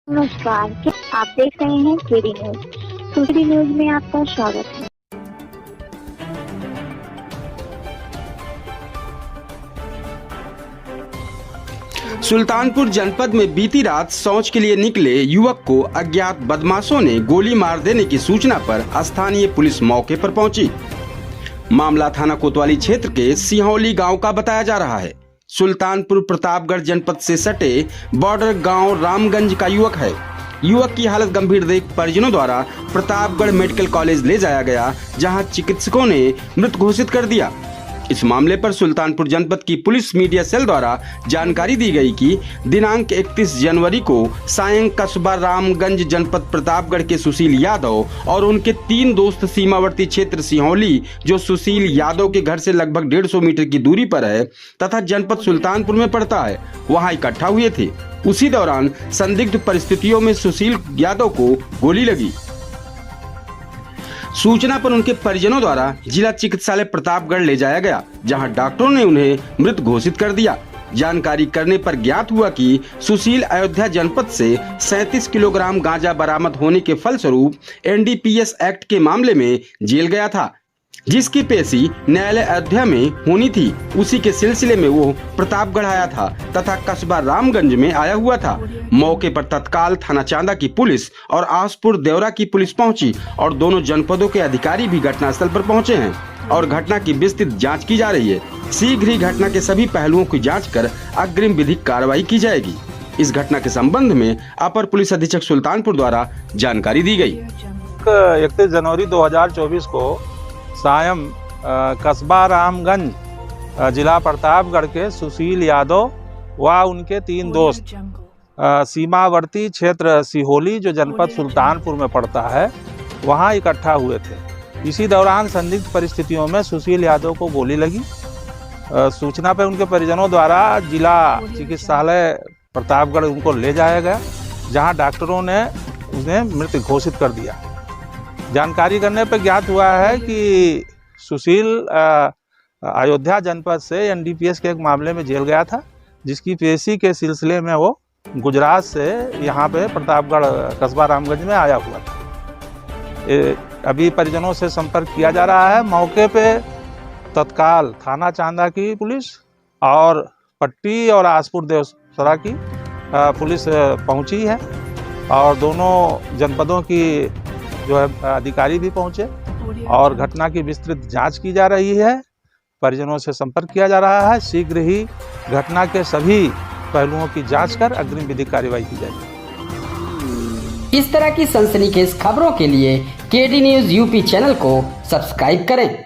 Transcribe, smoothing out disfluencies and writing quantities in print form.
नमस्कार, आप देख रहे हैं केडी न्यूज। केडी न्यूज में आपका स्वागत है। सुल्तानपुर जनपद में बीती रात शौच के लिए निकले युवक को अज्ञात बदमाशों ने गोली मार देने की सूचना पर स्थानीय पुलिस मौके पर पहुंची। मामला थाना कोतवाली क्षेत्र के सिंहौली गांव का बताया जा रहा है। सुल्तानपुर प्रतापगढ़ जनपद से सटे बॉर्डर गांव रामगंज का युवक है। युवक की हालत गंभीर देख परिजनों द्वारा प्रतापगढ़ मेडिकल कॉलेज ले जाया गया, जहां चिकित्सकों ने मृत घोषित कर दिया। इस मामले पर सुल्तानपुर जनपद की पुलिस मीडिया सेल द्वारा जानकारी दी गई कि दिनांक 31 जनवरी को सायं कस्बा रामगंज जनपद प्रतापगढ़ के सुशील यादव और उनके 3 दोस्त सीमावर्ती क्षेत्र सिंहौली, जो सुशील यादव के घर से लगभग 150 मीटर की दूरी पर है तथा जनपद सुल्तानपुर में पड़ता है, वहां इकट्ठा हुए थे। उसी दौरान संदिग्ध परिस्थितियों में सुशील यादव को गोली लगी। सूचना पर उनके परिजनों द्वारा जिला चिकित्सालय प्रतापगढ़ ले जाया गया, जहां डॉक्टरों ने उन्हें मृत घोषित कर दिया। जानकारी करने पर ज्ञात हुआ कि सुशील अयोध्या जनपद से 37 किलोग्राम गांजा बरामद होने के फलस्वरूप NDPS एक्ट के मामले में जेल गया था, जिसकी पेशी न्यायालय अयोध्या में होनी थी। उसी के सिलसिले में वो प्रतापगढ़ आया था तथा कस्बा रामगंज में आया हुआ था। मौके पर तत्काल थाना चांदा की पुलिस और आसपुर देवरा की पुलिस पहुंची और दोनों जनपदों के अधिकारी भी घटनास्थल पर पहुंचे हैं और घटना की विस्तृत जांच की जा रही है। शीघ्र ही घटना के सभी पहलुओं की जांच कर अग्रिम विधिक कार्रवाई की जाएगी। इस घटना के संबंध में अपर पुलिस अधीक्षक सुल्तानपुर द्वारा जानकारी दी गई। 31 जनवरी 2024 को सायं कस्बा रामगंज जिला प्रतापगढ़ के सुशील यादव व उनके 3 दोस्त सीमावर्ती क्षेत्र सिंहौली, जो जनपद सुल्तानपुर में पड़ता है, वहां इकट्ठा हुए थे। इसी दौरान संदिग्ध परिस्थितियों में सुशील यादव को गोली लगी। सूचना पर उनके परिजनों द्वारा जिला चिकित्सालय प्रतापगढ़ उनको ले जाया गया, जहां डॉक्टरों ने उन्हें मृत घोषित कर दिया। जानकारी करने पर ज्ञात हुआ है कि सुशील अयोध्या जनपद से NDPS के एक मामले में जेल गया था, जिसकी पेशी के सिलसिले में वो गुजरात से यहाँ पे प्रतापगढ़ कस्बा रामगंज में आया हुआ था। अभी परिजनों से संपर्क किया जा रहा है। मौके पे तत्काल थाना चांदा की पुलिस और पट्टी और आसपुर देवसरा की पुलिस पहुँची है और दोनों जनपदों की जो है अधिकारी भी पहुंचे और घटना की विस्तृत जांच की जा रही है। परिजनों से संपर्क किया जा रहा है। शीघ्र ही घटना के सभी पहलुओं की जांच कर अग्रिम विधिक कार्रवाई की जाएगी। इस तरह की सनसनीखेज खबरों के लिए केडी न्यूज यूपी चैनल को सब्सक्राइब करें।